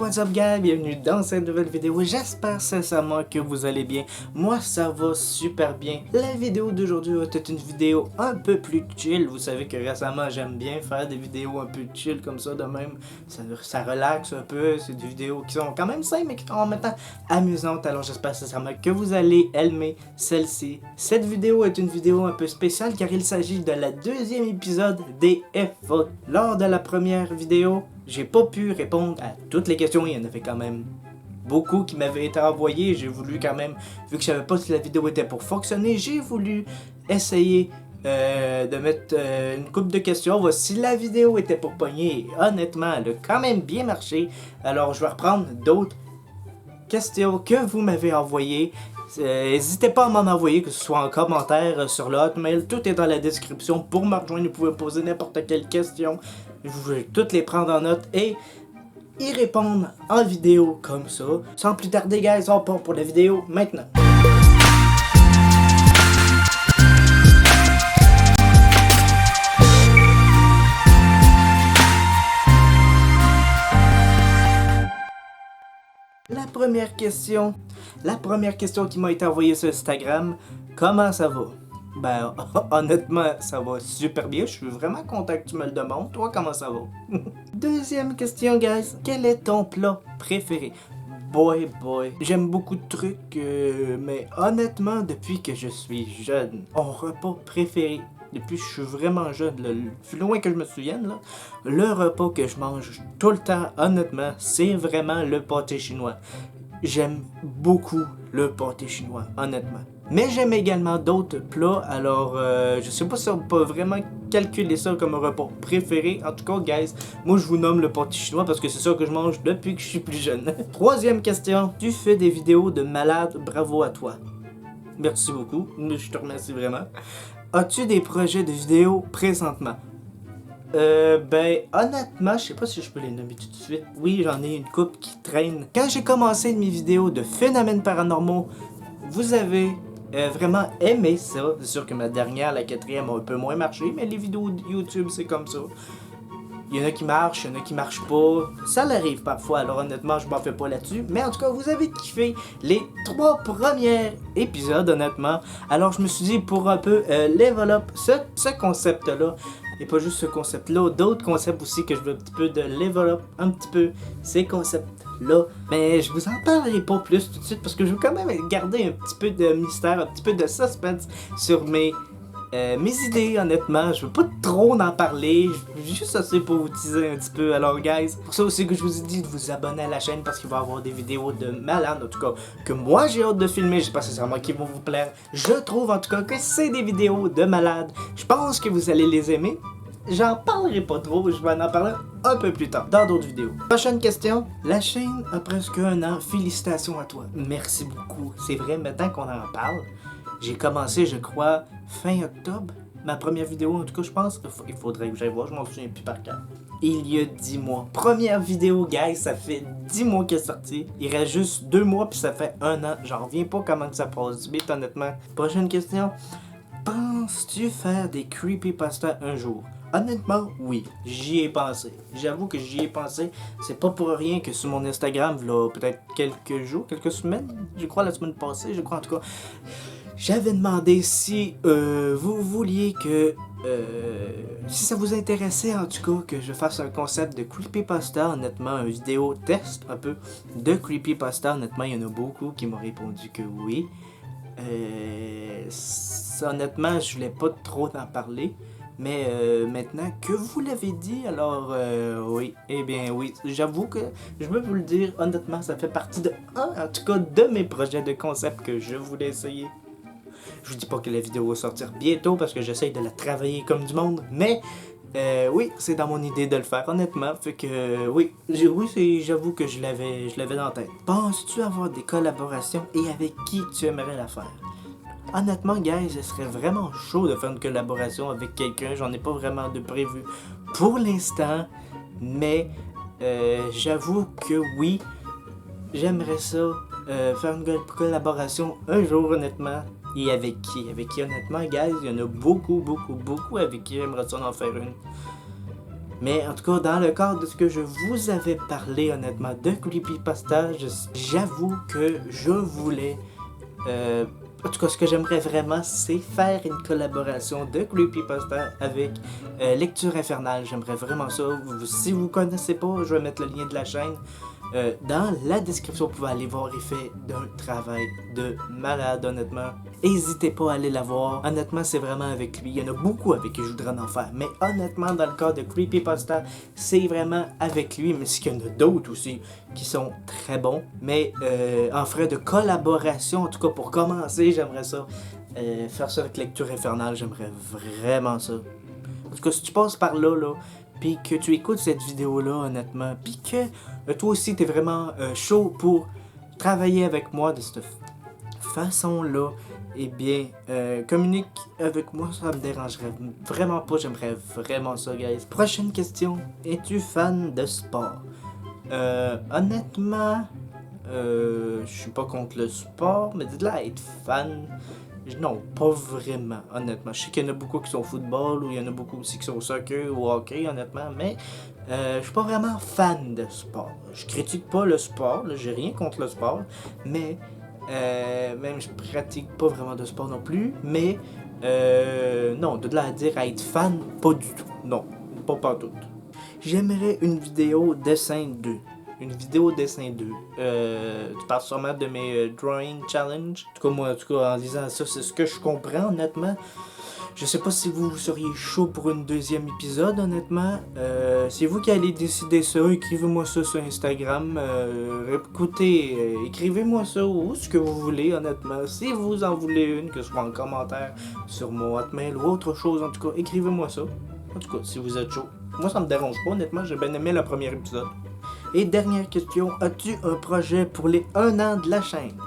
what's up guys, bienvenue dans cette nouvelle vidéo, j'espère sincèrement que vous allez bien, moi ça va super bien. La vidéo d'aujourd'hui va être une vidéo un peu plus chill, vous savez que récemment j'aime bien faire des vidéos un peu chill comme ça de même, ça relaxe un peu, c'est des vidéos qui sont quand même simples mais qui sont en même temps amusantes, alors j'espère sincèrement que vous allez aimer celle-ci. Cette vidéo est une vidéo un peu spéciale car il s'agit de la deuxième épisode des FA. Lors de la première vidéo, j'ai pas pu répondre à toutes les questions, il y en avait quand même beaucoup qui m'avaient été envoyées, j'ai voulu quand même, vu que je savais pas si la vidéo était pour fonctionner, j'ai voulu essayer de mettre une couple de questions, voir si la vidéo était pour pogner, et honnêtement elle a quand même bien marché, alors je vais reprendre d'autres questions que vous m'avez envoyées. N'hésitez pas à m'en envoyer, que ce soit en commentaire, sur le hotmail, tout est dans la description. Pour me rejoindre, vous pouvez poser n'importe quelle question. Je vais toutes les prendre en note et y répondre en vidéo comme ça. Sans plus tarder, guys, on part pour la vidéo maintenant. La première question qui m'a été envoyée sur Instagram, comment ça va? Ben, honnêtement, ça va super bien, je suis vraiment content que tu me le demandes. Toi, comment ça va? Deuxième question, guys, quel est ton plat préféré? Boy, j'aime beaucoup de trucs, mais honnêtement, depuis que je suis jeune, mon repas préféré, depuis que je suis vraiment jeune, le plus loin que je me souvienne, là, le repas que je mange tout le temps, honnêtement, c'est vraiment le pâté chinois. J'aime beaucoup le pâté chinois, honnêtement. Mais j'aime également d'autres plats, alors je sais pas si on peut vraiment calculer ça comme un repas préféré. En tout cas, guys, moi je vous nomme le pâté chinois parce que c'est ça que je mange depuis que je suis plus jeune. Troisième question, tu fais des vidéos de malade, bravo à toi. Merci beaucoup, je te remercie vraiment. As-tu des projets de vidéos présentement? Ben, honnêtement, je sais pas si je peux les nommer tout de suite. Oui, j'en ai une couple qui traîne. Quand j'ai commencé mes vidéos de phénomènes paranormaux, vous avez vraiment aimé ça. C'est sûr que ma dernière, la quatrième, a un peu moins marché, mais les vidéos de YouTube, c'est comme ça. Il y en a qui marchent, il y en a qui marchent pas. Ça l'arrive parfois, alors honnêtement, je m'en fais pas là-dessus. Mais en tout cas, vous avez kiffé les 3 premiers épisodes, honnêtement. Alors je me suis dit, pour un peu level up ce concept-là, et pas juste ce concept-là, d'autres concepts aussi que je veux un petit peu de level up, un petit peu ces concepts-là. Mais je vous en parlerai pas plus tout de suite parce que je veux quand même garder un petit peu de mystère, un petit peu de suspense sur mes idées, honnêtement. Je veux pas trop en parler, juste assez pour vous teaser un petit peu. Alors guys, pour ça aussi que je vous ai dit de vous abonner à la chaîne parce qu'il va y avoir des vidéos de malade, en tout cas que moi j'ai hâte de filmer, j'espère sincèrement qu'ils vont vous plaire. Je trouve en tout cas que c'est des vidéos de malade, je pense que vous allez les aimer. J'en parlerai pas trop, je vais en parler un peu plus tard, dans d'autres vidéos. Prochaine question. La chaîne a presque 1 an, félicitations à toi. Merci beaucoup, c'est vrai, maintenant qu'on en parle, j'ai commencé, je crois, fin octobre. Ma première vidéo, en tout cas, je pense. Il faudrait que j'aille voir, je m'en souviens plus par cœur. Il y a 10 mois. Première vidéo, guys, ça fait 10 mois qu'elle est sortie. Il reste juste 2 mois, puis ça fait 1 an. J'en reviens pas comment ça passe vite, honnêtement. Prochaine question. Penses-tu faire des creepypasta un jour? Honnêtement, oui, j'y ai pensé. J'avoue que j'y ai pensé. C'est pas pour rien que sur mon Instagram, là, peut-être quelques jours, quelques semaines, je crois la semaine passée, je crois en tout cas, j'avais demandé si vous vouliez que, si ça vous intéressait en tout cas, que je fasse un concept de creepypasta, honnêtement, une vidéo test un peu de creepypasta. Honnêtement, il y en a beaucoup qui m'ont répondu que oui. Honnêtement, je voulais pas trop en parler. Mais maintenant que vous l'avez dit, alors oui, eh bien oui, j'avoue que je veux vous le dire, honnêtement, ça fait partie de en tout cas de mes projets de concept que je voulais essayer. Je vous dis pas que la vidéo va sortir bientôt parce que j'essaye de la travailler comme du monde, mais oui, c'est dans mon idée de le faire, honnêtement, fait que oui, j'avoue que je l'avais dans la tête. Penses-tu avoir des collaborations et avec qui tu aimerais la faire? Honnêtement, guys, je serais vraiment chaud de faire une collaboration avec quelqu'un. J'en ai pas vraiment de prévu pour l'instant. Mais j'avoue que oui, j'aimerais ça faire une collaboration un jour, honnêtement. Et avec qui? Avec qui, honnêtement, guys? Il y en a beaucoup avec qui j'aimerais ça en faire une. Mais en tout cas, dans le cadre de ce que je vous avais parlé honnêtement de Creepypasta, j'avoue que je voulais... en tout cas, ce que j'aimerais vraiment, c'est faire une collaboration de Creepypasta avec Lecture Infernale. J'aimerais vraiment ça. Si vous connaissez pas, je vais mettre le lien de la chaîne dans la description. Vous pouvez aller voir. Il fait d'un travail de malade, honnêtement. N'hésitez pas à aller la voir. Honnêtement, c'est vraiment avec lui. Il y en a beaucoup avec qui je voudrais en faire. Mais honnêtement, dans le cas de Creepypasta, c'est vraiment avec lui. Mais c'est qu'il y en a d'autres aussi qui sont très bons. Mais en frais de collaboration, en tout cas pour commencer, j'aimerais ça. Faire ça avec Lecture Infernale, j'aimerais vraiment ça. En tout cas, si tu passes par là, puis que tu écoutes cette vidéo-là, honnêtement, puis que toi aussi, t'es vraiment chaud pour travailler avec moi de cette façon-là, eh bien, communique avec moi, ça me dérangerait vraiment pas, j'aimerais vraiment ça, guys. Prochaine question, es-tu fan de sport? Honnêtement, je suis pas contre le sport, mais de là être fan... Non, pas vraiment, honnêtement. Je sais qu'il y en a beaucoup qui sont au football, ou il y en a beaucoup aussi qui sont au soccer ou au hockey, honnêtement, mais je suis pas vraiment fan de sport. Je critique pas le sport, j'ai rien contre le sport, mais même je pratique pas vraiment de sport non plus, mais non, de là à dire à être fan, pas du tout. Non, pas partout. J'aimerais une vidéo dessin 2. Une vidéo dessin 2. Tu parles sûrement de mes drawing challenge. En tout cas, moi, en lisant ça, c'est ce que je comprends, honnêtement. Je sais pas si vous seriez chaud pour une deuxième épisode, honnêtement. C'est vous qui allez décider ça. Écrivez-moi ça sur Instagram. Écoutez, écrivez-moi ça ou ce que vous voulez, honnêtement. Si vous en voulez une, que ce soit en commentaire sur mon hotmail ou autre chose, en tout cas, écrivez-moi ça. En tout cas, si vous êtes chaud. Moi, ça me dérange pas, honnêtement. J'ai bien aimé le premier épisode. Et dernière question, as-tu un projet pour les 1 an de la chaîne?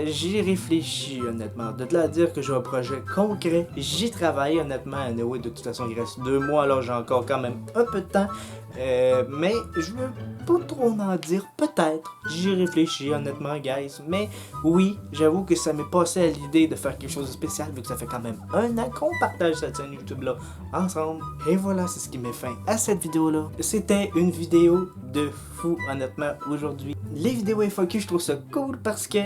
J'y réfléchis, honnêtement. De là à dire que j'ai un projet concret, j'y travaille, honnêtement. Anyway, de toute façon, il reste 2 mois, alors j'ai encore quand même un peu de temps. Mais je veux pas trop en dire, peut-être. J'y réfléchis, honnêtement, guys. Mais oui, j'avoue que ça m'est passé à l'idée de faire quelque chose de spécial, vu que ça fait quand même 1 an qu'on partage cette chaîne YouTube-là ensemble. Et voilà, c'est ce qui met fin à cette vidéo-là. C'était une vidéo de fou, honnêtement, aujourd'hui. Les vidéos FAQ, je trouve ça cool parce que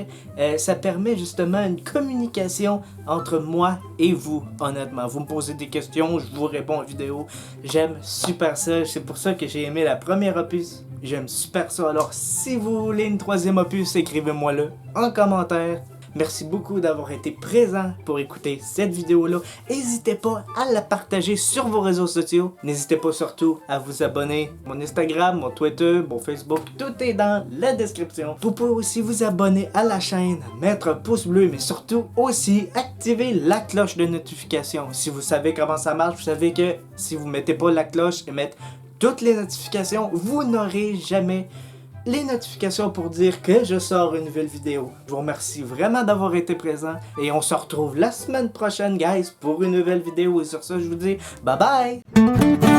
ça permet justement une communication entre moi et vous, honnêtement. Vous me posez des questions, je vous réponds en vidéo. J'aime super ça, c'est pour ça que j'ai aimé la première opus. J'aime super ça, alors si vous voulez une 3e opus, écrivez-moi-le en commentaire. Merci beaucoup d'avoir été présent pour écouter cette vidéo-là. N'hésitez pas à la partager sur vos réseaux sociaux. N'hésitez pas surtout à vous abonner. Mon Instagram, mon Twitter, mon Facebook, tout est dans la description. Vous pouvez aussi vous abonner à la chaîne, mettre un pouce bleu, mais surtout aussi activer la cloche de notification. Si vous savez comment ça marche, vous savez que si vous mettez pas la cloche et mettre toutes les notifications, vous n'aurez jamais les notifications pour dire que je sors une nouvelle vidéo. Je vous remercie vraiment d'avoir été présent et on se retrouve la semaine prochaine, guys, pour une nouvelle vidéo. Et sur ça, je vous dis bye bye!